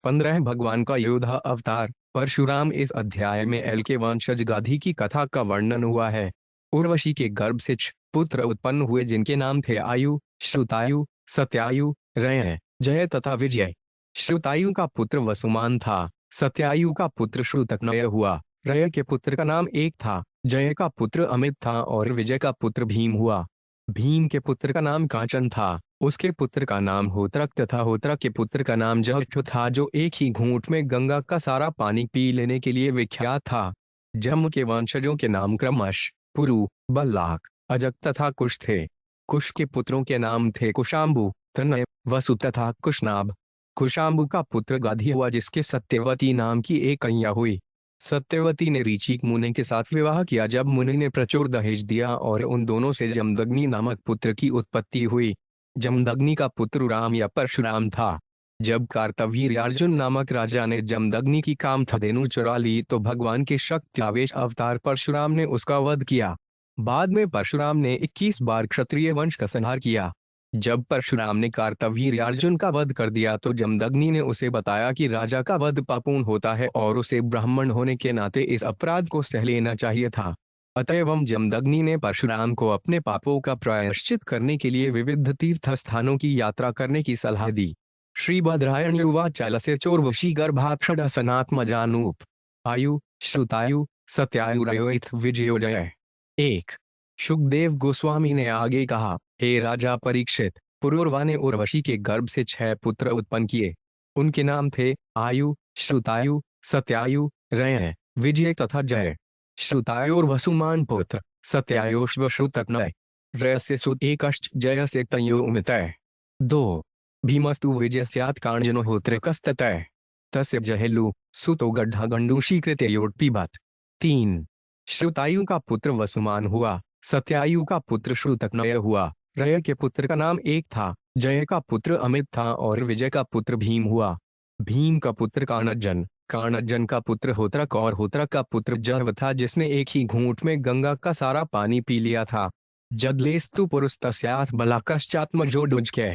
15 भगवान का योद्धा अवतार परशुराम। इस अध्याय में एल के वंशज गाधी की कथा का वर्णन हुआ है। उर्वशी के गर्भ से 6 पुत्र उत्पन्न हुए जिनके नाम थे आयु, श्रुतायु, सत्यायु, रय, जय तथा विजय। श्रुतायु का पुत्र वसुमान था, सत्यायु का पुत्र श्रुतकनय हुआ, रय के पुत्र का नाम एक था, जय का पुत्र अमित था और विजय का पुत्र भीम हुआ। भीम के पुत्र का नाम कांचन था, उसके पुत्र का नाम होत्रक तथा होत्रक के पुत्र का नाम जम्भु था जो एक ही घूंट में गंगा का सारा पानी पी लेने के लिए विख्यात था। जम्मू के वंशजों के नाम क्रमश पुरु, बल्लाक, अजक तथा कुश थे। कुश के पुत्रों के नाम थे कुशाम्बु, तनय, वसु तथा कुशनाभ। कुशाम्बु का पुत्र गाधी हुआ जिसके सत्यवती नाम की एक कन्या हुई। सत्यवती ने ऋचिक मुनि के साथ विवाह किया। जब मुनि ने प्रचुर दहेज दिया और उन दोनों से जमदग्नि नामक पुत्र की उत्पत्ति हुई। जमदग्नि का पुत्र राम या परशुराम था। जब कार्तवीर्यार्जुन नामक राजा ने जमदग्नि की कामधेनु चुरा ली तो भगवान के शक्त्यावेश अवतार परशुराम ने उसका वध किया। बाद में परशुराम ने 21 बार क्षत्रिय वंश का संहार किया। जब परशुराम ने कार्तवीर्यार्जुन का वध कर दिया तो जमदग्नि ने उसे बताया कि राजा का वध पापूर्ण होता है और उसे ब्राह्मण होने के नाते इस अपराध को सह लेना चाहिए था। अतएव जमदग्नि ने परशुराम को अपने पापों का प्रायश्चित करने के लिए विविध तीर्थ स्थानों की यात्रा करने की सलाह दी। श्री बद्रायण युवाच लस्य चोर्वशी गर्भाक्षडसनात्मजानूप आयु, श्रुतायु, सत्यायुरयोथ विजयोजय। 1 शुकदेव गोस्वामी ने आगे कहा, हे राजा परीक्षित, पुरूरवा ने उर्वशी के गर्भ से 6 पुत्र उत्पन्न किए। उनके नाम थे आयु, श्रुतायु, सत्यायु, रय, विजय तथा जय। श्रुतायोर वसुमान पुत्र, सत्यायोश्व श्रुतकनय, रय से सुत एकश्च जय से तयो उमितय। 2 भीमस्तु विजयस्यात् कांजनो होत्रकस्ततय, तस्य जहेलु सुतो गड्ढा गंडूशी कृते योट पिबत। 3 श्रुतायु का पुत्र वसुमान हुआ, सत्यायु का पुत्र श्रुतकनय हुआ, रय के पुत्र का नाम एक था, जय का पुत्र अमित था और विजय का पुत्र भीम हुआ। भीम का पुत्र काणजन, काणजन का पुत्र होत्रक और होत्रक का पुत्र जर्व था जिसने एक ही घूंट में गंगा का सारा पानी पी लिया था। जदलेस्तु पुरुस्तस्याथ बलाकश्चात्मजोडुजके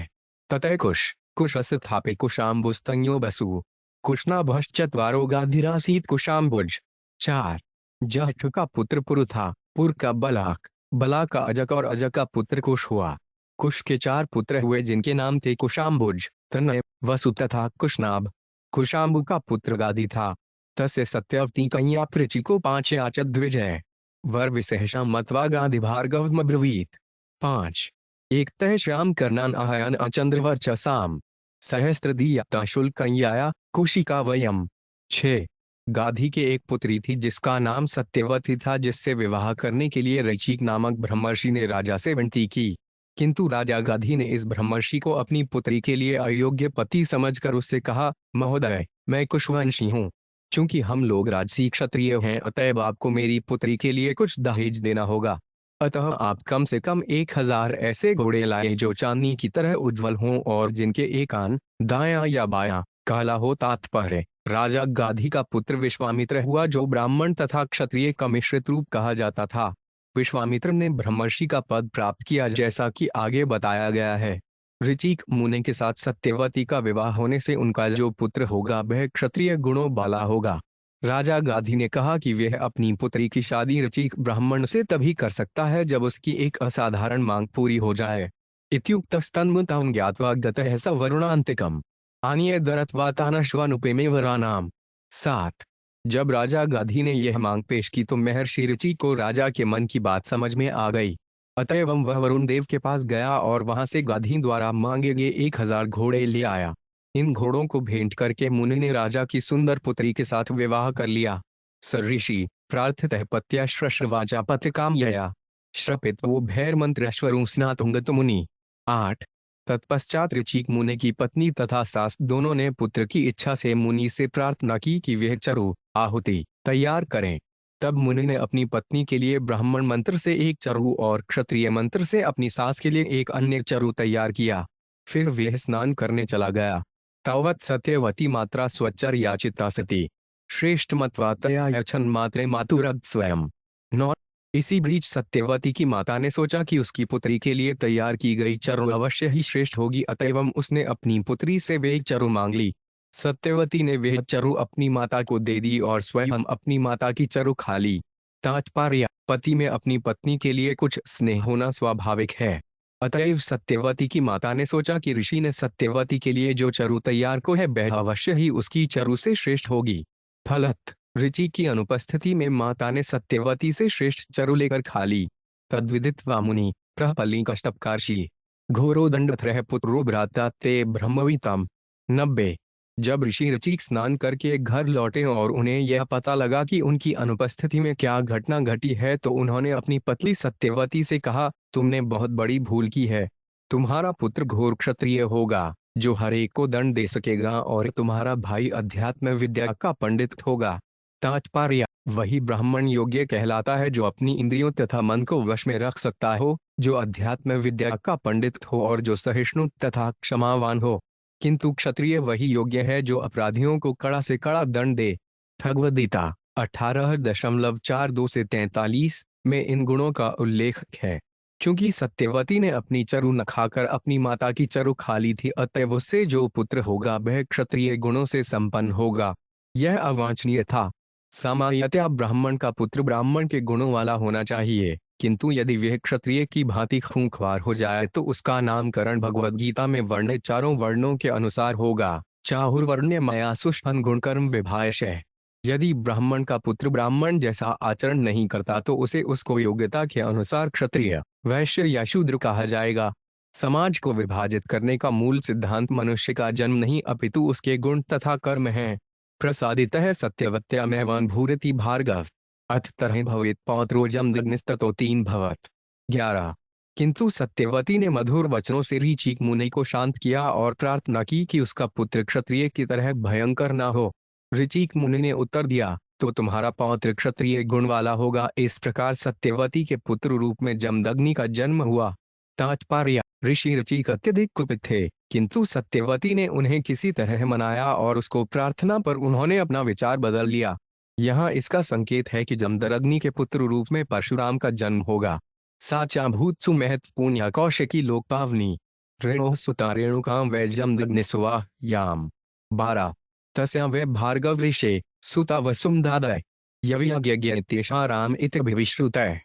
ततः कुश, कुशस्य थापे कुशाम्बुस्तन्यो बसु, कुशनाभश्चत्वारो गाधिरासीत कुशाम्बुज। 4 जहठु का पुत्र पुरु था, पुर का बलाक, बलाक का अजक और अजक का पुत्र कुश हुआ। कुश के 4 पुत्र हुए जिनके नाम थे कुशाम्बुज, तनय, वसु तथा कुशनाभ। कुशाम्बु का पुत्र गादी था, तस्य सत्यवती कन्या पृचिको 5 याचत द्विजय, वर विसहशा मत्वा गाधि भार्गवमब्रवीत। 5 एक तह श्याम करनान आहयन अचंद्रवर्चसाम, सहस्त्रदीयता शुल्कन्याया कुशिका वयम। 6 गाधी के एक पुत्री थी जिसका नाम सत्यवती था जिससे विवाह करने के लिए ऋचिक नामक ब्रह्मर्षि ने राजा से विनती की, किंतु राजा गाधी ने इस ब्रह्मर्षि को अपनी पुत्री के लिए अयोग्य पति समझकर उससे कहा, महोदय, मैं कुशवंशी हूँ। चूंकि हम लोग राजसी क्षत्रिय हैं अतएव आपको मेरी पुत्री के लिए कुछ दहेज देना होगा। अतः आप कम से कम 1000 ऐसे घोड़े लाए जो चांदनी की तरह उज्जवल हों और जिनके एक कान दायां या बायां काला हो। तात्पर्य, राजा गाधी का पुत्र विश्वामित्र हुआ जो ब्राह्मण तथा क्षत्रिय का मिश्रित रूप कहा जाता था। विश्वामित्र ने ब्रह्मर्षि का पद प्राप्त किया जैसा कि आगे बताया गया है। ऋचिक मुनि के साथ सत्यवती का विवाह होने से उनका जो पुत्र होगा वह क्षत्रिय गुणों वाला होगा। राजा गाधी ने कहा कि वह अपनी पुत्री की शादी ऋचिक ब्राह्मण से तभी कर सकता है जब उसकी एक असाधारण मांग पूरी हो जाए। इत्युक्तस्तन्मुतं ज्ञात्वा गतः स वरुणान्तिकम् आनीय दरत्वातानश्वानुपेमे वरानाम। 7 जब राजा गाधी ने यह मांग पेश की तो महर्षि ऋचिक को राजा के मन की बात समझ में आ गई। अतएव वह वरुण देव के पास गया और वहां से गाधी द्वारा मांगे गए 1000 घोड़े ले आया। इन घोड़ों को भेंट करके मुनि ने राजा की सुंदर पुत्री के साथ विवाह कर लिया। स ऋषि प्रार्थितः पत्या श्रश्रवाचा पतिकामयया श्रपित्वो भैर्मंत्रश्वरूं स्नातुंगत मुनि। 8 तत्पश्चात ऋचिक मुनि की पत्नी तथा सास दोनों ने पुत्र की इच्छा से मुनि से प्रार्थना की कि वह चरु आहुति तैयार करें। तब मुनि ने अपनी पत्नी के लिए ब्राह्मण मंत्र से एक चरु और क्षत्रिय मंत्र से अपनी सास के लिए एक अन्य चरु तैयार किया। फिर वह स्नान करने चला गया। तावत् सत्यवती मात्रा स्वच्चर याचिता सती श्रेष्ठ मत्वा तया यछन मात्रे मातुरद स्वयं। 9 इसी बीच सत्यवती की माता ने सोचा कि उसकी पुत्री के लिए तैयार की गई चरु अवश्य ही श्रेष्ठ होगी, अतएव उसने अपनी पुत्री से वे चरु मांग ली। सत्यवती ने वह चरु अपनी माता को दे दी और स्वयं अपनी माता की चरु खा ली। तात्पर्य, पति में अपनी पत्नी के लिए कुछ स्नेह होना स्वाभाविक है। अतएव सत्यवती की माता ने सोचा कि ऋषि ने सत्यवती के लिए जो चरु तैयार को है वह अवश्य ही उसकी चरु से श्रेष्ठ होगी। फलत ऋषि की अनुपस्थिति में माता ने सत्यवती से श्रेष्ठ चरु लेकर खा ली। तद्विदित्वा मुनि प्रपल्ली कष्टपकार्षि घोरो दंडत्रय पुत्रो भ्राता ते ब्रह्मवितम। 90। जब ऋषि ऋचिक स्नान करके घर लौटे और उन्हें यह पता लगा कि उनकी अनुपस्थिति में क्या घटना घटी है तो उन्होंने अपनी पत्नी सत्यवती से कहा, तुमने बहुत बड़ी भूल की है। तुम्हारा पुत्र घोर क्षत्रिय होगा जो हर एक को दंड दे सकेगा और तुम्हारा भाई अध्यात्म विद्या का पंडित होगा। तात्पर्य, वही ब्राह्मण योग्य कहलाता है जो अपनी इंद्रियों तथा मन को वश में रख सकता हो, जो अध्यात्म विद्या का पंडित हो और जो सहिष्णु तथा क्षमावान हो। किंतु क्षत्रिय वही योग्य है जो अपराधियों को कड़ा से कड़ा दंड दे। भगवद्गीता 18.42 से 43 में इन गुणों का उल्लेख है। क्योंकि सत्यवती ने अपनी चरु न खाकर अपनी माता की चरु खा ली थी, अतएव उससे जो पुत्र होगा वह क्षत्रिय गुणों से संपन्न होगा। यह अवांछनीय था। सामान्यतया ब्राह्मण का पुत्र ब्राह्मण के गुणों वाला होना चाहिए, किंतु यदि वह क्षत्रिय की भांति खूंखार हो जाए तो उसका नामकरण भगवद्गीता में वर्णित चारों वर्णों के अनुसार होगा। चाहुर्वर्ण्य मया सुष्ठन गुणकर्म विभाषय। यदि ब्राह्मण का पुत्र ब्राह्मण जैसा आचरण नहीं करता तो उसे उसको योग्यता के अनुसार क्षत्रिय, वैश्य या शूद्र कहा जाएगा। समाज को विभाजित करने का मूल सिद्धांत मनुष्य का जन्म नहीं अपितु उसके गुण तथा कर्म है। प्रसादितः सत्यवत्यामेवान् भूरति भार्गव अथ तरह भवेत् पौत्रो जमदग्निस्ततो 3 भवत्। 11। किंतु सत्यवती ने मधुर वचनों से ऋचिक मुनि को शांत किया और प्रार्थना की कि उसका पुत्र क्षत्रिय की तरह भयंकर न हो। ऋचिक मुनि ने उत्तर दिया, तो तुम्हारा पौत्र क्षत्रिय गुण वाला होगा। इस प्रकार सत्यवती के पुत्र रूप में जमदग्नि का जन्म हुआ। तात्पर्य, ऋषि ऋचिक अत्यधिक कुपित थे, किंतु सत्यवती ने उन्हें किसी तरह मनाया और उसको प्रार्थना पर उन्होंने अपना विचार बदल लिया। यहाँ इसका संकेत है कि जमदग्नि के पुत्र रूप में परशुराम का जन्म होगा। साचा भूत सुमहत्वपूर्ण या कौशिकी लोक पावनी रेणु सुता रेणुकाम वै जमदग्निस्वा याम। 12। तस्या वै भार्गव ऋषे सुता वसुमदादय यज्ञ राम इत्यभिश्रुतः।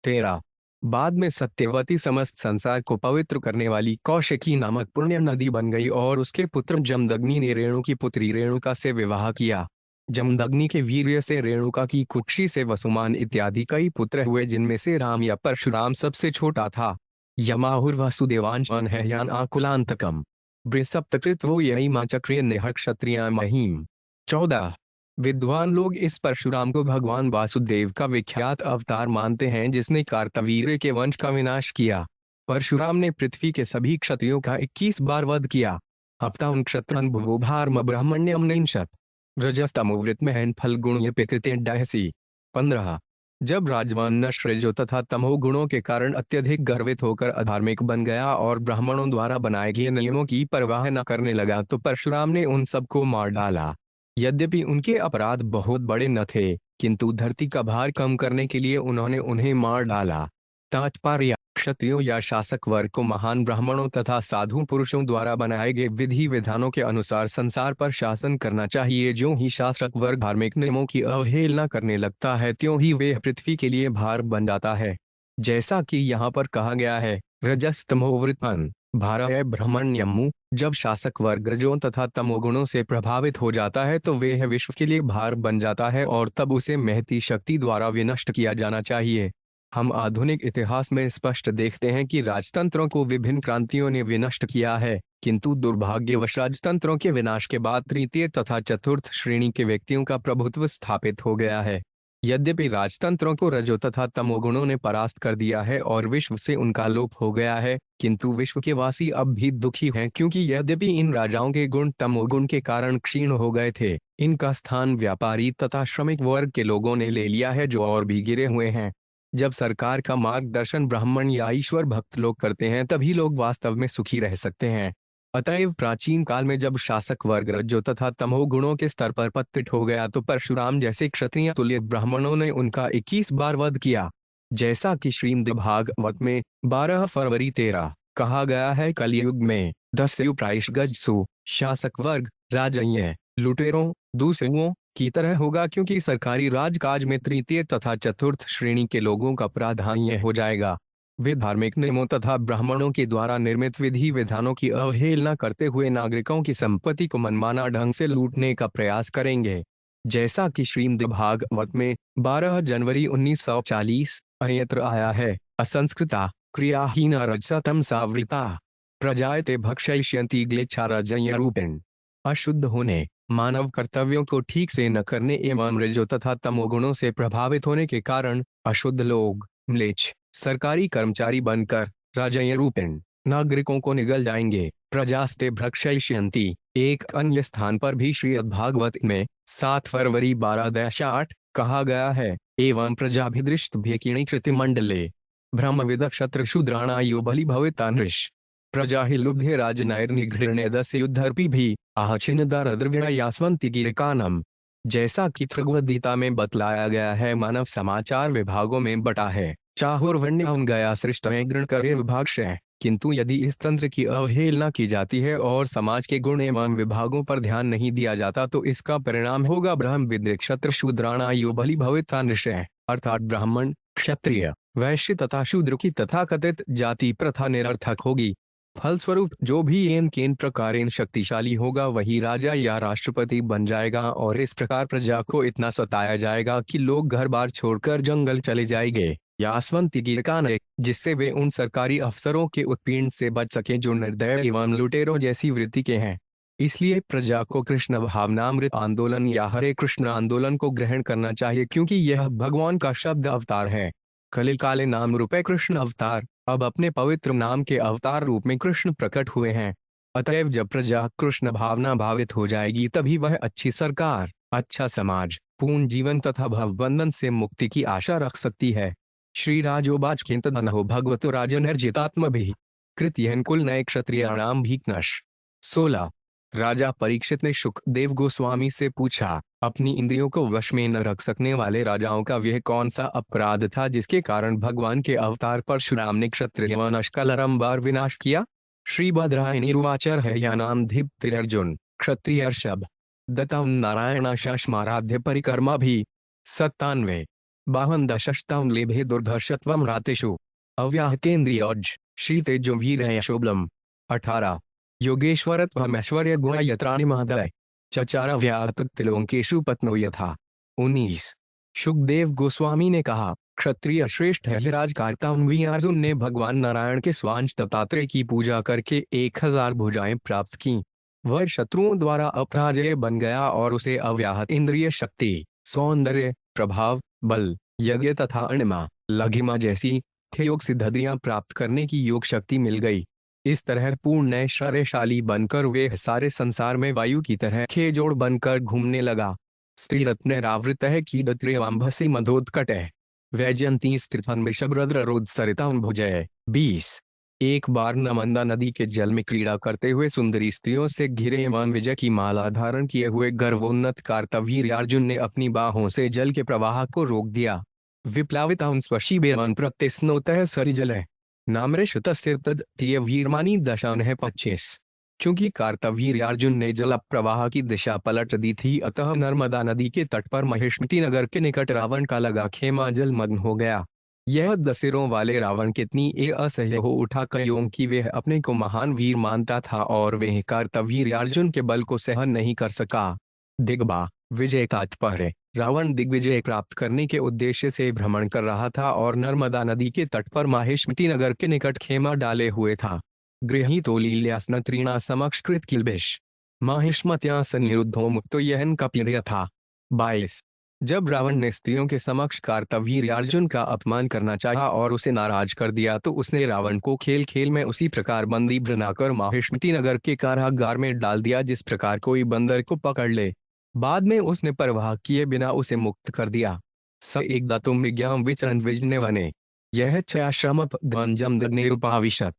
13। बाद में सत्यवती समस्त संसार को पवित्र करने वाली कौशिकी नामक पुण्य नदी बन गई और उसके पुत्र जमदग्नि ने रेणु की पुत्री रेणुका से विवाह किया। जमदग्नि के वीर्य से रेणुका की कुक्षी से वसुमान इत्यादि कई पुत्र हुए, जिनमें से राम या परशुराम सबसे छोटा था। यमाहुर वसुदेवांशन है यान आकुलांतकम बृहस्पतकृत वो यही मां चक्रिय निह क्षत्रिया महीम। 14। विद्वान लोग इस परशुराम को भगवान वासुदेव का विख्यात अवतार मानते हैं जिसने कार्तवीर्य के वंश का विनाश किया। परशुराम ने पृथ्वी के सभी क्षत्रियों का 21 बार वध किया। हप्ताउन क्षत्रन भुवो भार्म ब्राह्मण्यम निंशत रजस्तमोवृत में फल गुण प्रकृति डहसी। 15। जब राजवान नष्ट रजो तथा तमो गुणों के कारण अत्यधिक गर्वित होकर अधार्मिक बन गया और ब्राह्मणों द्वारा बनाए गए नियमों की परवाह न करने लगा तो परशुराम ने उन सबको मार डाला। यद्यपि उनके अपराध बहुत बड़े न थे, किंतु धरती का भार कम करने के लिए उन्होंने उन्हें मार डाला। तात्पर्य, क्षत्रियों या शासक वर्ग को महान ब्राह्मणों तथा साधु पुरुषों द्वारा बनाए गए विधि विधानों के अनुसार संसार पर शासन करना चाहिए। ज्यों ही शासक वर्ग धार्मिक नियमों की अवहेलना करने लगता है त्यों ही वे पृथ्वी के लिए भार बन जाता है। जैसा कि यहाँ पर कहा गया है, रजस्तमोवृतन भारय ब्रह्मण्यमु। जब शासक वर्ग रजों तथा तमोगुणों से प्रभावित हो जाता है तो वे विश्व के लिए भार बन जाता है और तब उसे महती शक्ति द्वारा विनष्ट किया जाना चाहिए। हम आधुनिक इतिहास में स्पष्ट देखते हैं कि राजतंत्रों को विभिन्न क्रांतियों ने विनष्ट किया है, किंतु दुर्भाग्यवश राजतंत्रों के विनाश के बाद तृतीय तथा चतुर्थ श्रेणी के व्यक्तियों का प्रभुत्व स्थापित हो गया है। यद्यपि राजतंत्रों को रजो तथा तमोगुणों ने परास्त कर दिया है और विश्व से उनका लोप हो गया है, किंतु विश्व के वासी अब भी दुखी हैं क्योंकि यद्यपि इन राजाओं के गुण तमोगुण के कारण क्षीण हो गए थे, इनका स्थान व्यापारी तथा श्रमिक वर्ग के लोगों ने ले लिया है जो और भी गिरे हुए हैं। जब सरकार का मार्गदर्शन ब्राह्मण या ईश्वर भक्त लोग करते हैं तभी लोग वास्तव में सुखी रह सकते हैं। अतएव प्राचीन काल में जब शासक वर्ग रजो तथा तमो गुणों के स्तर पर पतित हो गया तो परशुराम जैसे क्षत्रिय तुल्य ब्राह्मणों ने उनका 21 बार वध किया। जैसा कि श्रीमद्भागवत में 12 फरवरी 13 कहा गया है, कलयुग में 10 प्रायश गजसु शासक वर्ग राजन्य लुटेरों दूसरों की तरह होगा, क्योंकि सरकारी राजकाज में तृतीय तथा चतुर्थ श्रेणी के लोगों का प्राधान्य हो जाएगा। वे धार्मिक नियमों तथा ब्राह्मणों के द्वारा निर्मित विधि विधानों की अवहेलना करते हुए नागरिकों की संपत्ति को मनमाना ढंग से लूटने का प्रयास करेंगे। जैसा कि श्रीमद् भागवत में 12 जनवरी 1940 अन्यत्र आया है, असंस्कृता क्रियाहीन रजसतम सावृता प्रजायते भक्षयिष्यन्ति ग्लेच्छारजय रूपेण। अशुद्ध होने, मानव कर्तव्यों को ठीक से न करने एवं रजो तथा तमोगुणों से प्रभावित होने के कारण अशुद्ध लोग म्लेच्छ सरकारी कर्मचारी बनकर राजय रूपेण नागरिकों को निगल जाएंगे। प्रजास्ते भक्षयिष्यन्ति। एक अन्य स्थान पर भी श्रीमद् भागवत में 7 फरवरी 12-8 कहा गया है, एवं प्रजाभिदृष्टभ्यकिणी कृतिमंडले ब्रह्मविद क्षत्र शूद्राणायो बलि भविता नृष प्रजा ही लुब्धे राजनैर्निगृह्णेदस्य युद्धर्पि भी आहचिन्नदारद्रविणयास्वन्ति गिरिकानम। जैसा कि भगवद्गीता में बतलाया गया है, मानव समाचार विभागों में बटा है, चाहुर्वर्ण्यं गया सृष्ट में गृण करे विभागशः। किंतु यदि इस तंत्र की अवहेलना की जाती है और समाज के गुण एवं विभागों पर ध्यान नहीं दिया जाता तो इसका परिणाम होगा ब्रह्मविद्र क्षत्र शूद्राणायो बलि भविता नृषः, अर्थात ब्राह्मण क्षत्रिय वैश्य तथा शूद्र की तथाकथित जाति प्रथा निरर्थक होगी। फलस्वरूप जो भी एन केन प्रकारेण शक्तिशाली होगा वही राजा या राष्ट्रपति बन जाएगा, और इस प्रकार प्रजा को इतना सताया जाएगा कि लोग घर बार छोड़कर जंगल चले जाएंगे यास्वन्ति गिरकानः, जिससे वे उन सरकारी अफसरों के उत्पीड़न से बच सकें जो निर्दय एवं लुटेरों जैसी वृत्ति के हैं। इसलिए प्रजा को कृष्ण भावनामृत आंदोलन या हरे कृष्ण आंदोलन को ग्रहण करना चाहिए, क्योंकि यह भगवान का शब्द अवतार है। कलिल काले नाम रूपे कृष्ण अवतार, अब अपने पवित्र नाम के अवतार रूप में कृष्ण प्रकट हुए हैं। अतएव जब प्रजा कृष्ण भावना भावित हो जाएगी तभी वह अच्छी सरकार, अच्छा समाज, पूर्ण जीवन तथा भवबंधन से मुक्ति की आशा रख सकती है। श्री राजोवाच किंतदनहो भगवतो राजनर्जितात्मभिः कृत्येन कुल नये क्षत्रियाणाम भीक्नश। 16। राजा परीक्षित ने शुकदेव गोस्वामी से पूछा, अपनी इंद्रियों को वश में न रख सकने वाले राजाओं का वह कौन सा अपराध था जिसके कारण भगवान के अवतार परशुराम ने क्षत्रिय वंश का लरंबार विनाश किया। श्री बद्रायणीरुवाचर है या नाम धीप्तिरर्जुन क्षत्रियर्षभ दत्तं नारायणाशास्माराध्य परिकर्मा भी 97 52 लेभे दुर्धर्षत्वम रातेषु अव्याहतेन्द्रियोज श्री तेजो वीर यशोबलम। 18 योगेश्वरत्वमैश्वर्य गुण यत्राणि महदय चचार व्याततिलोकेषु पत्नो यथा। 19 शुकदेव गोस्वामी ने कहा, क्षत्रिय श्रेष्ठ है राजकार्तान्वी अर्जुन ने भगवान नारायण के स्वांश दत्तात्रेय की पूजा करके 1000 भुजाएं प्राप्त की। वह शत्रुओं द्वारा अपराजय बन गया और उसे अव्याहत इंद्रिय शक्ति, सौंदर्य, प्रभाव, बल, यज्ञ तथा अणिमा लघिमा जैसी योग सिद्धियां प्राप्त करने की योग शक्ति मिल गई। इस तरह पूर्ण ऐश्वर्यशाली बनकर वे सारे संसार में वायु की तरह खेजोड़ बनकर घूमने लगा। स्त्री रत्नैरावृत है कीडत्रेवांभसी मधोत्कटः वैजयंती स्थितन वृषभद्ररोध सरितां भुजय। 20 एक बार नर्मदा नदी के जल में क्रीड़ा करते हुए सुंदरी स्त्रियों से घिरे एवं विजय की माला धारण किए हुए गर्वोन्नत कार्तवीर्यार्जुन ने अपनी बाहों से जल के प्रवाह को रोक दिया। विप्लावितां स्वशिबेरं प्रत्यस्नोतः सरिजलः नामृषतस्यतदीय वीरमानी दशानः 25। क्योंकि कार्तवीर्यार्जुन ने जल प्रवाह की दिशा पलट दी थी, अतः नर्मदा नदी के तट पर महिष्मती नगर के निकट रावण का लगा खेमा जलमग्न हो गया। यह 10 सिरों वाले रावण कितनी असह्य हो उठा क्योंकि वह अपने को महान वीर मानता था और वह कार्तवीर्यार्जुन के बल को सहन नहीं कर सका। दिग्बा विजय तात्पर्य, रावण दिग्विजय प्राप्त करने के उद्देश्य से भ्रमण कर रहा था और नर्मदा नदी के तट पर माहिष्मती नगर के निकट खेमा डाले हुए था। गृहीतो लील्यास्न त्रीणा समक्ष कृत किल्बिष माहिष्मत्या सनिरुद्धो मुक्तो यहन कपिर्य था। 22 जब रावण ने स्त्रियों के समक्ष कार्तवीर्यार्जुन का अपमान करना चाहा और उसे नाराज कर दिया तो उसने रावण को खेल खेल में उसी प्रकार बंदी बनाकर माहिष्मती नगर के कारागार में डाल दिया जिस प्रकार कोई बंदर को पकड़ ले। बाद में उसने परवाह किए बिना उसे मुक्त कर दिया। स एक दातुम विज्ञान विचरण विजने वने यह क्षयाश्रम ध्वंजम दग्नेरुपाविशत।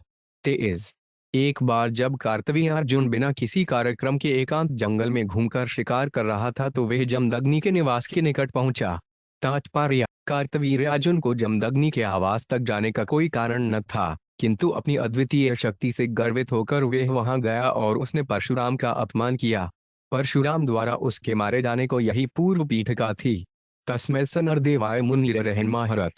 23 एक बार जब कार्तवीर्यार्जुन बिना किसी कार्यक्रम के एकांत जंगल में घूमकर शिकार कर रहा था तो वह जमदग्नि के निवास के निकट पहुंचा। तात्पर्य, कार्तवीर्यार्जुन को जमदग्नि के आवास तक जाने का कोई कारण न था, किंतु अपनी अद्वितीय शक्ति से गर्वित होकर वह वहां गया और उसने परशुराम का अपमान किया। परशुराम द्वारा उसके मारे जाने को यही पूर्व पीठिका थी। तस्मै स नरदेवाय मुनिरहन्माहरत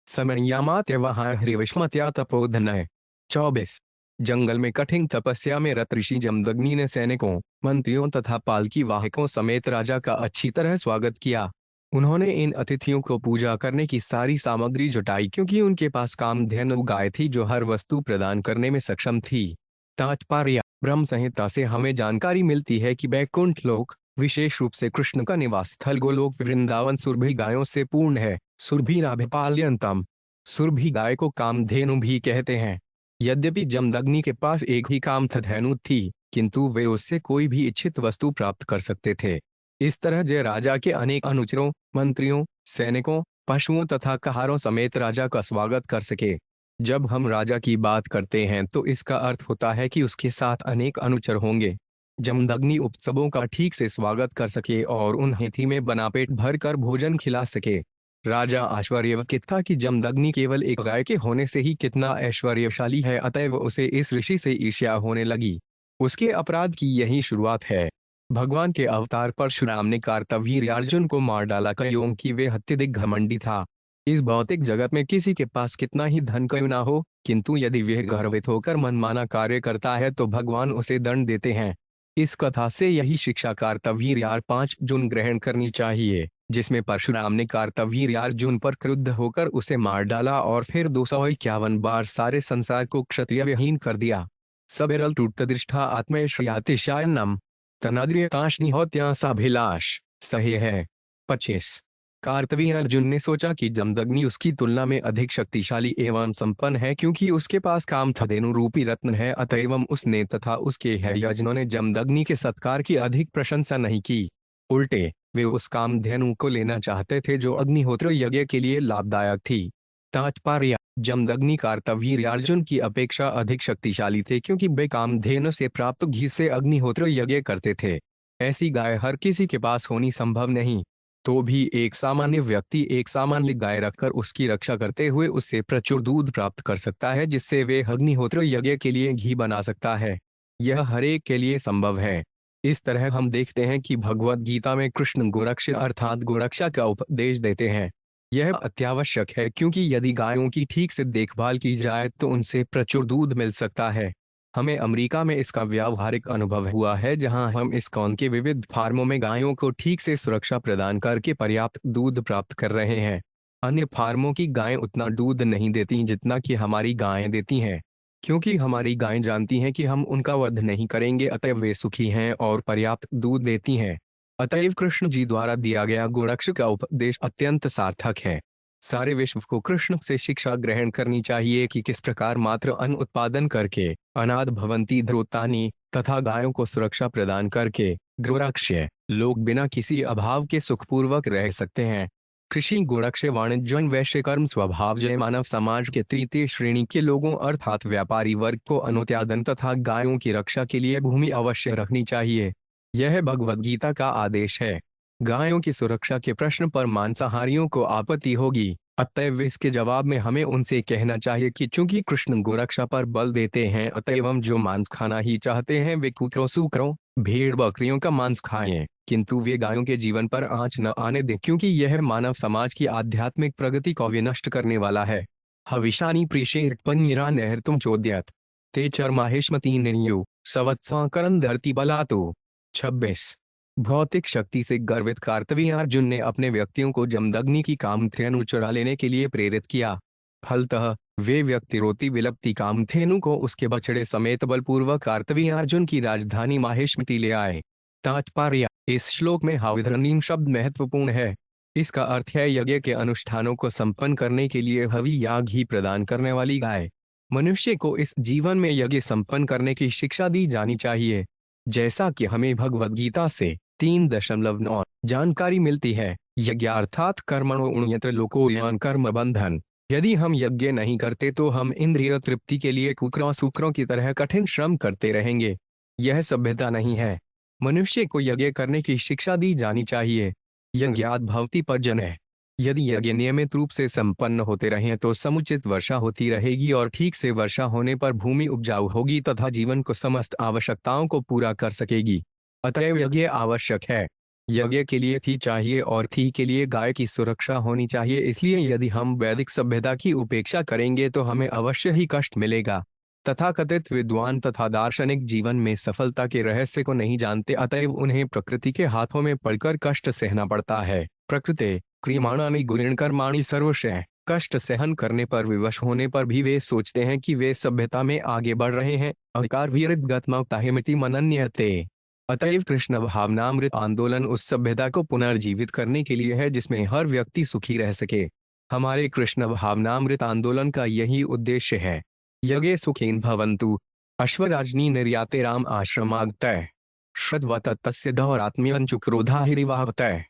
समयामात्यवहाय हरिविष्मत्या तपोधनय। 24। जंगल में कठिन तपस्या में रत ऋषि जमदग्नि ने सैनिकों, मंत्रियों तथा पालकी वाहकों समेत राजा का अच्छी तरह स्वागत किया। उन्होंने इन अतिथियों को पूजा करने की सारी सामग्री जुटाई क्योंकि उनके पास कामधेनु गाय थी जो हर वस्तु प्रदान करने में सक्षम थी। तात्पर्य: ब्रह्म संहिता से हमें जानकारी मिलती है कि बैकुंठ लोक, विशेष रूप से कृष्ण का निवास स्थल गोलोक वृंदावन सुरभि गायों से पूर्ण है। सुरभिराभिपाल्यंतम। सुरभि गाय को कामधेनु भी कहते हैं। यद्यपि जमदग्नि के पास एक ही कामधेनु थी, किंतु वे उससे कोई भी इच्छित वस्तु प्राप्त कर सकते थे। इस तरह जय राजा के अनेक अनुचरों, मंत्रियों, सैनिकों, पशुओं तथा कहारों समेत राजा का स्वागत कर सके। जब हम राजा की बात करते हैं तो इसका अर्थ होता है कि उसके साथ अनेक अनुचर होंगे। जमदग्नि उत्सवों का ठीक से स्वागत कर सके और उन्हें थी में बना पेट भर कर भोजन खिला सके। राजा आश्चर्यचकित था कि जमदग्नि केवल एक गाय के होने से ही कितना ऐश्वर्यशाली है, अतएव उसे इस ऋषि से ईर्ष्या होने लगी। उसके अपराध की यही शुरुआत है। भगवान के अवतार परशुराम ने कार्तवीर्यार्जुन को मार डाला क्योंकि वे अत्यधिक घमंडी था। इस भौतिक जगत में किसी के पास कितना ही धन क्यों ना हो, किंतु यदि वह गर्वित होकर मनमाना कार्य करता है तो भगवान उसे दंड देते हैं। इस कथा से यही शिक्षा कार्तवीर्यार्जुन 5 जून ग्रहण करनी चाहिए, जिसमें परशुराम ने कार्तवीर्यार्जुन पर क्रुद्ध होकर उसे मार डाला और फिर 251 बार सारे संसार को क्षत्रिय विहीन कर दिया। सबेरल टूटदृष्टा आत्मेश्वर्यातिशायनम तनाद्रियताशनिहोत्यासाभिलाष सही है। 25। कार्तवीर्यार्जुन ने सोचा कि जमदग्नि उसकी तुलना में अधिक शक्तिशाली एवं संपन्न है क्योंकि उसके पास कामधेनु रूपी रत्न है, अतएव उसने तथा उसके यजनों ने जमदग्नि के सत्कार की अधिक प्रशंसा नहीं की। उल्टे वे उस कामधेनु को लेना चाहते थे जो अग्निहोत्र यज्ञ के लिए लाभदायक थी। तात्पर्य: जमदग्नि कार्तवीर्यार्जुन की अपेक्षा अधिक शक्तिशाली थे क्योंकि वे कामधेनु से प्राप्त घी से अग्निहोत्र यज्ञ करते थे। ऐसी गाय हर किसी के पास होनी संभव नहीं। तो भी एक सामान्य व्यक्ति एक सामान्य गाय रखकर उसकी रक्षा करते हुए उससे प्रचुर दूध प्राप्त कर सकता है, जिससे वे अग्निहोत्र यज्ञ के लिए घी बना सकता है। यह हर एक के लिए संभव है। इस तरह हम देखते हैं कि भगवद गीता में कृष्ण गोरक्ष अर्थात गोरक्षा का उपदेश देते हैं। यह अत्यावश्यक है क्योंकि यदि गायों की ठीक से देखभाल की जाए तो उनसे प्रचुर दूध मिल सकता है। हमें अमेरिका में इसका व्यावहारिक अनुभव हुआ है, जहां हम इस्कॉन के विविध फार्मों में गायों को ठीक से सुरक्षा प्रदान करके पर्याप्त दूध प्राप्त कर रहे हैं। अन्य फार्मों की गायें उतना दूध नहीं देती जितना कि हमारी गायें देती हैं, क्योंकि हमारी गायें जानती हैं कि हम उनका वध नहीं करेंगे, अतएव वे सुखी हैं और पर्याप्त दूध देती हैं। अतएव कृष्ण जी द्वारा दिया गया गोरक्ष का उपदेश अत्यंत सार्थक है। सारे विश्व को कृष्ण से शिक्षा ग्रहण करनी चाहिए कि किस प्रकार मात्र अन्न उत्पादन करके अनाद भवंती ध्रुतानी तथा गायों को सुरक्षा प्रदान करके गोरक्ष्य लोग बिना किसी अभाव के सुखपूर्वक रह सकते हैं। कृषि, गोरक्ष्य, वाणिज्य, वैश्य कर्म स्वभाव जय मानव समाज के तृतीय श्रेणी के लोगों अर्थात व्यापारी वर्ग को अनुत्पादन तथा गायों की रक्षा के लिए भूमि अवश्य रखनी चाहिए। यह भगवद गीता का आदेश है। गायों की सुरक्षा के प्रश्न पर मांसाहारियों को आपत्ति होगी, अतएव इसके जवाब में हमें उनसे कहना चाहिए कि चूंकि कृष्ण गोरक्षा पर बल देते हैं, अतएव हम जो मांस खाना ही चाहते हैं वे कुकरों, सूकरों, भेड़ बकरियों का मांस खाएं, किंतु वे गायों के जीवन पर आंच न आने दें, क्योंकि यह मानव समाज की आध्यात्मिक प्रगति को विनष्ट करने वाला है। हविषानी प्रीशेर्पन्निरा नहर तुम चोद्यत ते चरमाहेशमती निर्यो सवत्साकरन धरती बलातो। 26। भौतिक शक्ति से गर्वित कार्तवीर्यार्जुन ने अपने व्यक्तियों को जमदग्नि की कामधेनु चुरा लेने के लिए प्रेरित किया। फलतः वे व्यक्ति रोती विलपती कामधेनु को उसके बछड़े समेत बलपूर्वक कार्तवीर्यार्जुन की राजधानी माहेश्मती ले आए। तात्पर्य: इस श्लोक में हविधर्नीम शब्द महत्वपूर्ण है। इसका अर्थ है यज्ञ के अनुष्ठानों को संपन्न करने के लिए हवि या घी प्रदान करने वाली गाय। मनुष्य को इस जीवन में यज्ञ संपन्न करने की शिक्षा दी जानी चाहिए, जैसा कि हमें भगवद गीता से 3.9 जानकारी मिलती है। यज्ञ अर्थात कर्मणो उण्यत्र लोकोयन कर्म बंधन। यदि हम यज्ञ नहीं करते तो हम इंद्रिय तृप्ति के लिए कुकरों सूकरों की तरह कठिन श्रम करते रहेंगे। यह सभ्यता नहीं है। मनुष्य को यज्ञ करने की शिक्षा दी जानी चाहिए। यज्ञात् भवति पर्जन्यः। यदि यज्ञ नियमित रूप से संपन्न होते रहें तो समुचित वर्षा होती रहेगी और ठीक से वर्षा होने पर भूमि उपजाऊ होगी तथा जीवन को समस्त आवश्यकताओं को पूरा कर सकेगी। अतएव यज्ञ आवश्यक है। यज्ञ के लिए थी चाहिए और थी के लिए गाय की सुरक्षा होनी चाहिए। इसलिए यदि हम वैदिक सभ्यता की उपेक्षा करेंगे तो हमें अवश्य ही कष्ट मिलेगा। तथाकथित विद्वान तथा दार्शनिक जीवन में सफलता के रहस्य को नहीं जानते, अतएव उन्हें प्रकृति के हाथों में पड़कर कष्ट सहना पड़ता है। प्रकृति क्रियमाणानि गुणकर्माणि सर्वशः। कष्ट सहन करने पर, विवश होने पर भी वे सोचते हैं कि वे सभ्यता में आगे बढ़ रहे हैं। अहंकार वीरगतमौक्ताहिमिति मनन्यते। अतएव कृष्ण भावनामृत आंदोलन उस सभ्यता को पुनर्जीवित करने के लिए है जिसमें हर व्यक्ति सुखी रह सके। हमारे कृष्ण भावनामृत आंदोलन का यही उद्देश्य है। यज्ञ सुखेन भवन्तु अश्वराजनी निर्याते राम आश्रमागतः श्रद्वत तस्य दौरात्म्यंचु क्रोधाहिरिवाहतः।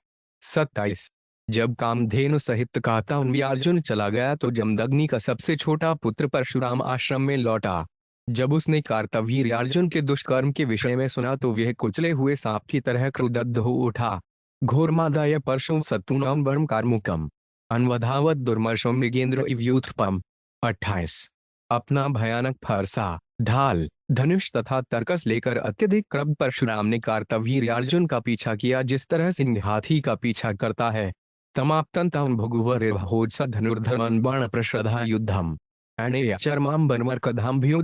27। जब कामधेनु सहित कार्तवीर्यार्जुन चला गया तो जमदग्नि का सबसे छोटा पुत्र परशुराम आश्रम में लौटा। जब उसने कार्तवीर्यार्जुन के दुष्कर्म के विषय में सुना तो वह कुचले हुए सांप की तरह क्रुद्ध हो उठा। घोरमादाय परशुं सत्तूनां वर्म कार्मुकम अन्वधावत दुर्मर्शो मृगेंद्र इव यूथपम। 28। अपना भयानक फरसा, ढाल, धनुष तथा तरकस लेकर अत्यधिक क्रुद्ध परशुराम ने कार्तवीर्यार्जुन का पीछा किया जिस तरह सिंह हाथी का पीछा करता है। तमाप्तंतं भुगुवरिर्भोज धनुर्धर्मन् बाण प्रश्रद्धा युद्धम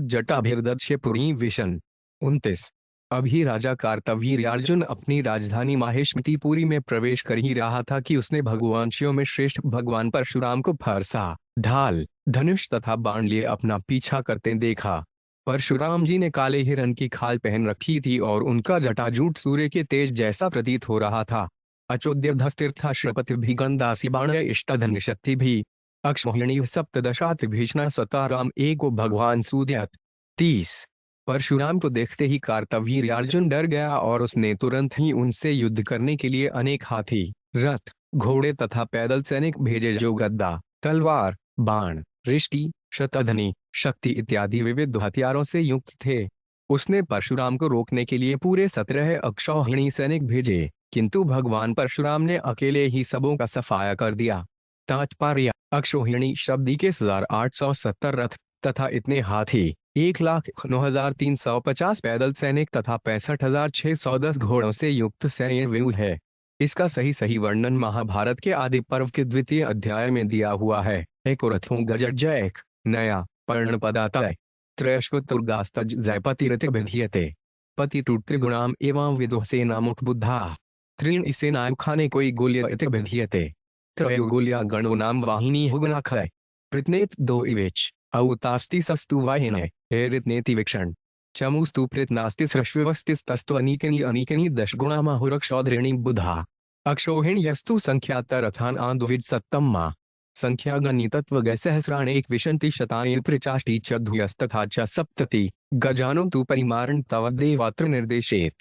जटाभिर्दक्ष्य पुरी विशन। 29। अभी राजा कार्तवीर्यार्जुन अपनी राजधानी माहेश्मतिपुरी में प्रवेश कर ही रहा था कि उसने भगवानशियों में श्रेष्ठ भगवान परशुराम को फरसा, ढाल, धनुष तथा बाण लिए अपना पीछा करते देखा। परशुराम जी ने काले हिरन की खाल पहन रखी थी और उनका जटाजूट सूर्य के तेज जैसा प्रतीत हो रहा था। अचोद्यधस्तीर्थाश्रपतिभिगंधासी बाण इष्टधनिशक्ति भी अक्षोहिणी सप्तदशात भीषण सताराम एको भगवान सूद्यत। 30। परशुराम को देखते ही कार्तवीर्यार्जुन डर गया और उसने तुरंत ही उनसे युद्ध करने के लिए अनेक हाथी, रथ, घोड़े तथा पैदल सैनिक भेजे जो गद्दा, तलवार, बाण, रिष्टि, शतधनी, शक्ति इत्यादि विविध हथियारों से युक्त थे। उसने परशुराम को रोकने के लिए पूरे 17 अक्षौहिणी सैनिक भेजे, किंतु भगवान परशुराम ने अकेले ही सबों का सफाया कर दिया। तात्पर्य: अक्षौहिणी शब्द 21,870 रथ तथा इतने हाथी, 1,09,350 पैदल सैनिक तथा 65,610 घोड़ों से युक्त सैन्य व्यूह है। इसका सही वर्णन महाभारत के आदि पर्व के 2वें अध्याय में दिया हुआ है। एक रथों गजर्जयक नया पर्णपदातय त्रयश्वतुर्गास्तज जयपतिरति विधीयते पतितु त्रिगुणाम एवं विदुसेनामुख बुद्धा त्रीण सेनाएं खाने कोई गुल्य इति विधीयते त्रयोगुल्या गणो नाम वाहिनी हुगनाखय प्रत्नेत 2 इवेच औतास्ति सस्तु वाहिने एरितनेति विक्षण चमुस्तु प्रत्नास्ति सृष्वस्तिस्तस्तु अनीकनी अनीकनी 10 गुणा माहुरक्षौधृणी बुधा अक्षौहिण्यस्तु संख्यातरथान आंदुविद सत्तम्मा संख्या गणितत्व सहस्राण एक विशंति शतानि प्रचाष्टि च धुयस्तथा च सप्तति गजानो तु परिमारण तव देवात्र निर्देशेत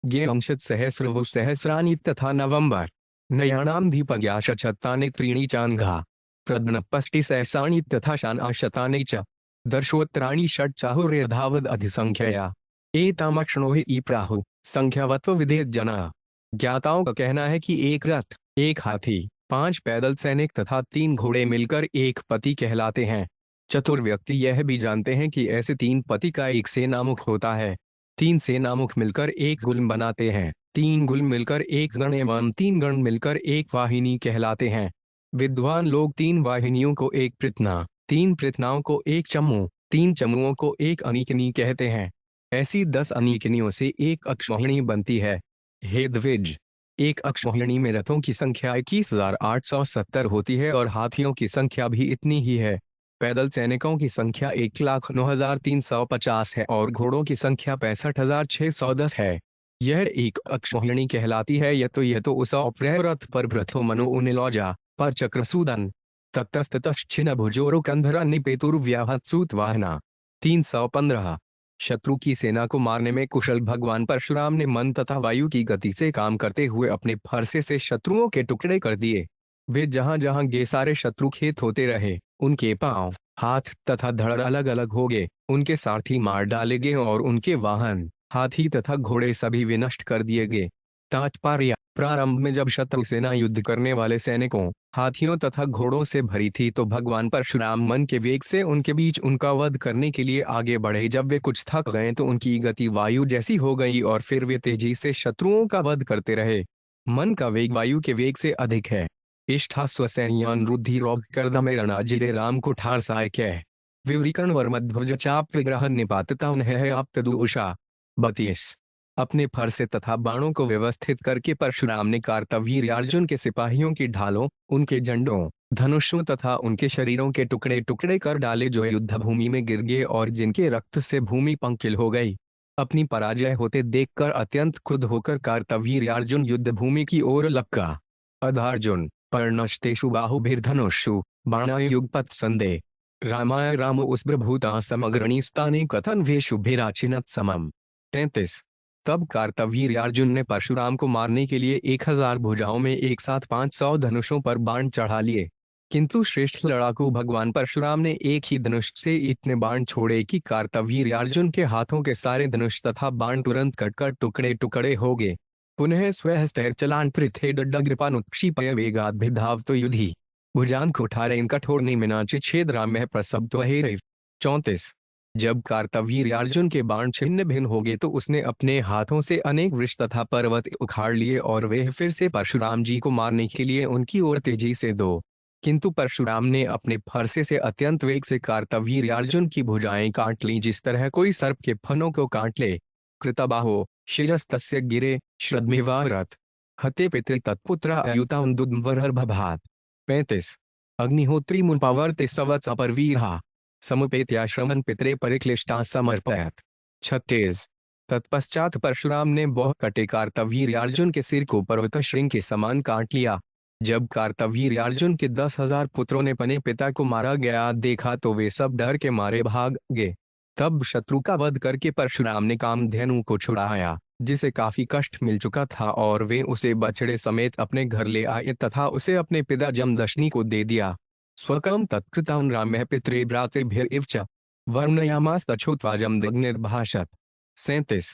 ज्ञ अंशत सहस्रवु सहस्राणि तथा नवंबर नयाणाम दीपज्ञाश छत्तानि त्रीणि चांघा प्रद्नपष्टि सहसाणि तथा शाना शतानि च दर्शोत्तराणि षट् चाहुर्यधावद अधिसंख्यया एतामक्षणो हि प्राहु संख्यावत्व विधेय जना। ज्ञाताओं का कहना है कि एक रथ, एक हाथी, 5 पैदल सैनिक तथा 3 घोड़े मिलकर एक पति कहलाते हैं। चतुर व्यक्ति यह भी जानते हैं कि ऐसे 3 पति का एक सेनामुख होता है। 3 सेनामुख मिलकर एक गुल्म बनाते हैं, 3 गुल्म मिलकर एक गण एवं 3 गण मिलकर एक वाहिनी कहलाते हैं। विद्वान लोग 3 वाहिनियों को एक पृतना, 3 पृतनाओं को एक चमू, 3 चमुओं को एक अनीकनी कहते हैं। ऐसी 10 अनीकनियों से एक अक्षौहिणी बनती है। हे द्विज, एक अक्षौहिणी में रथों की संख्या 21,870 होती है और हाथियों की संख्या भी इतनी ही है। पैदल सैनिकों की संख्या 1,09,350 है और घोड़ों की संख्या 65,610 है। यह एक अक्षौहिणी कहलाती है। यह तो उस रथ पर भ्रथो मनो उनिलौजा पर चक्रसूदन ततस्ततश्चिन भुजोरो कंधरा निपेतुर्व्याहत्सूत वाहना। 315। शत्रु की सेना को मारने में कुशल भगवान परशुराम ने मन तथा वायु की गति से काम करते हुए अपने फरसे से शत्रुओं के टुकड़े कर दिए। वे जहां जहां गे सारे शत्रु खेत होते रहे, उनके पांव, हाथ तथा धड़ अलग अलग हो गए, उनके सारथी मार डाले गए और उनके वाहन, हाथी तथा घोड़े सभी विनष्ट कर दिए गए। तात्पर्य: प्रारंभ में जब शत्रु सेना युद्ध करने वाले सैनिकों, हाथियों तथा घोड़ों से भरी थी तो भगवान परशुराम मन के वेग से उनके बीच उनका वध करने के लिए आगे बढ़े। जब वे कुछ थक गए तो उनकी गति वायु जैसी हो गई और फिर वे तेजी से शत्रुओं का वध करते रहे। मन का वेग वायु के वेग से अधिक है। इष्ठा स्वसैन्यान रुधिरोग कर्दमेरणाजिरे राम कुठार सायक्य विवरीकरण वर्मध्वज चाप विग्रह निपातता उन्हें आप उषा 32। अपने फर से तथा बाणों को व्यवस्थित करके परशुराम ने कार्तवीर्य अर्जुन के सिपाहियों की ढालों, उनके झंडों, धनुषों तथा उनके शरीरों के टुकड़े टुकड़े कर डाले जो युद्ध भूमि में गिर गए और जिनके रक्त से भूमि पंकिल हो गई। अपनी पराजय होते देखकर अत्यंत क्रुद्ध होकर कार्तवीर्य अर्जुन युद्ध भूमि की ओर लपका। अधार्जुन पर्णश्तेषु बाहुभिर्धनुषु बाणायुगपत् संदे रामाय राम उस्प्रभूता समग्रणी स्थाने कथन वेशुभिराचिनत समम। 33। तब कार्तवीर्य अर्जुन ने परशुराम को मारने के लिए 1000 भुजाओं में एक साथ 500 धनुषों पर बाण चढ़ा लिए, किंतु श्रेष्ठ लड़ाकू भगवान परशुराम ने एक ही धनुष से इतने बाण छोड़े कि कार्तवीर्य अर्जुन के हाथों के सारे धनुष तथा बाण तुरंत कटकर टुकड़े टुकड़े हो गए। पुनः स्वहस्तर चलान पृथे डग्रपानुत्क्षिपय वेगाद भिधाव तो युधि भुजान कुठारे इन कठोर निमिनाचे छेद राम में प्रसब्ध 34। जब कार्तवीर्य अर्जुन के बाण छिन्न भिन्न हो गए तो उसने अपने हाथों से अनेक वृक्ष तथा पर्वत उखाड़ लिए और वे फिर से परशुराम जी को मारने के लिए उनकी ओर तेजी से दो, किंतु परशुराम ने अपने फरसे से अत्यंत वेग से कार्तवीर्य अर्जुन की भुजाएं काट ली जिस तरह कोई सर्प के फनों को काट ले। कृतबाहो शिरस्तस्य गिरे श्रद्मिवारथ हते पितृ तत्पुत्र अयुता भभात। 35। अग्निहोत्री मुपावर्ते सवत्स अपरवीरहा समुपेत्याश्रमन पितरे परिक्लिष्टा समर्पयत। 36। तत्पश्चात परशुराम ने बहु कटे कार्तवीर्य अर्जुन के सिर को पर्वत श्रृंग के समान काट लिया। जब कार्तवीर्य अर्जुन के 10,000 पुत्रों ने अपने पिता को मारा गया देखा तो वे सब डर के मारे भाग गए। तब शत्रु का वध करके परशुराम ने कामधेनु को छुड़ाया जिसे काफी कष्ट मिल चुका था और वे उसे बछड़े समेत अपने घर ले आए तथा उसे अपने पिता जमदशनी को दे दिया। स्वकम तत्कृतान् रामः पितरे भ्रातृभ्यः च वर्णयामास तच्छ्रुत्वा जमदग्निर्भाषत। 37।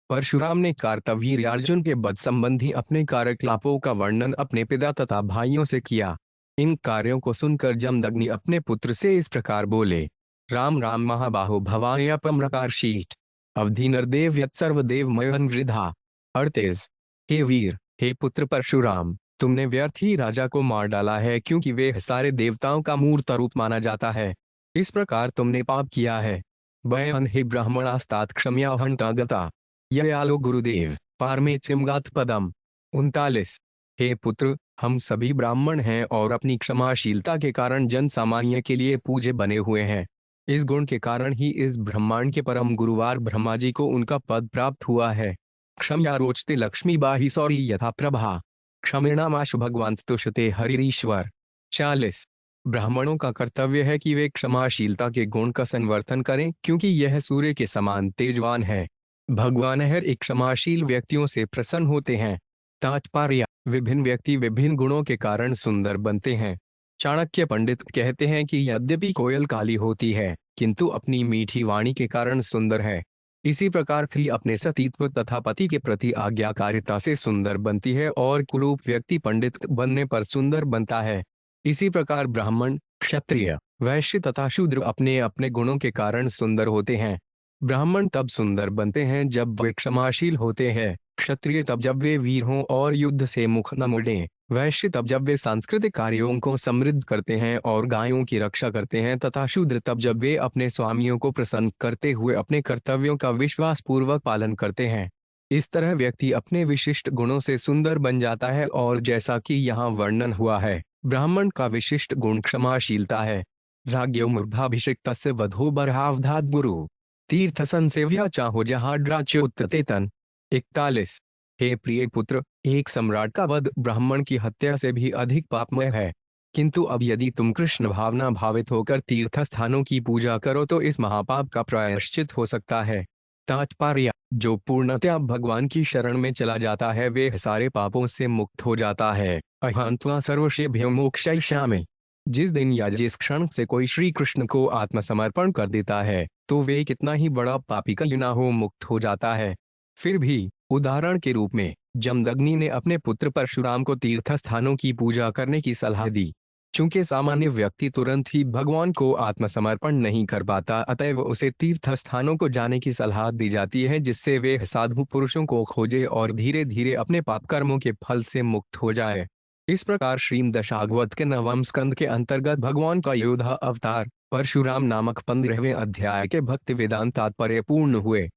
परशुराम ने कार्तवीर्य अर्जुन के वध संबंधी अपने कार्यकलापों का वर्णन अपने पिता तथा भाइयों से किया। इन कार्यों को सुनकर जमदग्नि अपने पुत्र से इस प्रकार बोले, राम राम महाबाहो भवान्यपम्रकारशीट अवधि नरदेव यत् सर्वदेव मयन वृद्धा। 38। हे वीर, हे पुत्र परशुराम, तुमने व्यर्थ ही राजा को मार डाला है क्योंकि वे सारे देवताओं का मूर्त रूप माना जाता है। इस प्रकार तुमने पाप किया है। बयन हे ब्राह्मणास्तात क्षम्या हंता गता ययालो गुरुदेव पारमे चिमगात पदम। 39। हे पुत्र, हम सभी ब्राह्मण हैं और अपनी क्षमाशीलता के कारण जन सामान्य के लिए पूज्य बने हुए हैं। इस गुण के कारण ही इस ब्रह्मांड के परम गुरुवार ब्रह्मा जी को उनका पद प्राप्त हुआ है। क्षम्या रोचते लक्ष्मी बाही सौरी यथा प्रभा क्षमेणामाशु भगवान स्तुषते हरिरीश्वर। 40। ब्राह्मणों का कर्तव्य है कि वे क्षमाशीलता के गुण का संवर्धन करें क्योंकि यह सूर्य के समान तेजवान है। भगवान हर एक क्षमाशील व्यक्तियों से प्रसन्न होते हैं। तात्पर्य, विभिन्न व्यक्ति विभिन्न गुणों के कारण सुंदर बनते हैं। चाणक्य पंडित कहते हैं कि यद्यपि कोयल काली होती है किंतु अपनी मीठी वाणी के कारण सुंदर है। इसी प्रकार स्त्री अपने सतीत्व तथा पति के प्रति आज्ञाकारिता से सुंदर बनती है और कुरूप व्यक्ति पंडित बनने पर सुंदर बनता है। इसी प्रकार ब्राह्मण, क्षत्रिय, वैश्य तथा शूद्र अपने अपने गुणों के कारण सुंदर होते हैं। ब्राह्मण तब सुंदर बनते हैं जब वे क्षमाशील होते हैं, क्षत्रिय तब जब वे वीर हों और युद्ध से मुख न मोड़ें, वैश्य तब जब वे सांस्कृतिक कार्यों को समृद्ध करते हैं और गायों की रक्षा करते हैं, तथा शूद्र तब जब वे अपने स्वामियों को प्रसन्न करते हुए अपने कर्तव्यों का विश्वास पूर्वक पालन करते हैं। इस तरह व्यक्ति अपने विशिष्ट गुणों से सुंदर बन जाता है और जैसा कि यहाँ वर्णन हुआ है, ब्राह्मण का विशिष्ट गुण क्षमाशीलता है। राज्ञो मूर्धाभिषिक्तस्य वधो बर्हावधात गुरु तीर्थ संसेव्या चाहो जहाड्राच्योत्ततेतन। 41। हे प्रिय पुत्र, एक सम्राट का वध ब्राह्मण की हत्या से भी अधिक पापमय है, किंतु अब यदि तुम कृष्ण भावना भावित होकर तीर्थ स्थानों की पूजा करो तो इस महापाप का प्रायश्चित हो सकता है। तात्पर्य, जो पूर्णतया भगवान की शरण में चला जाता है वे सारे पापों से मुक्त हो जाता है। अहंत्वा सर्वशेभ्यो मोक्षयिष्यामि। जिस दिन या जिस क्षण से कोई श्री कृष्ण को आत्मसमर्पण कर देता है तो वे कितना ही बड़ा पापी क्यों न हो मुक्त हो जाता है। फिर भी उदाहरण के रूप में जमदग्नि ने अपने पुत्र परशुराम को तीर्थ स्थानों की पूजा करने की सलाह दी। चूंकि सामान्य व्यक्ति तुरंत ही भगवान को आत्मसमर्पण नहीं कर पाता, अतएव उसे तीर्थ स्थानों को जाने की सलाह दी जाती है, जिससे वे साधु पुरुषों को खोजे और धीरे धीरे अपने पाप कर्मों के फल से मुक्त हो जाए। इस प्रकार श्रीमद्भागवत के 9वें स्कंद के अंतर्गत भगवान का योद्धा अवतार परशुराम नामक 15वें अध्याय के भक्ति वेदांत तात्पर्य पूर्ण हुए।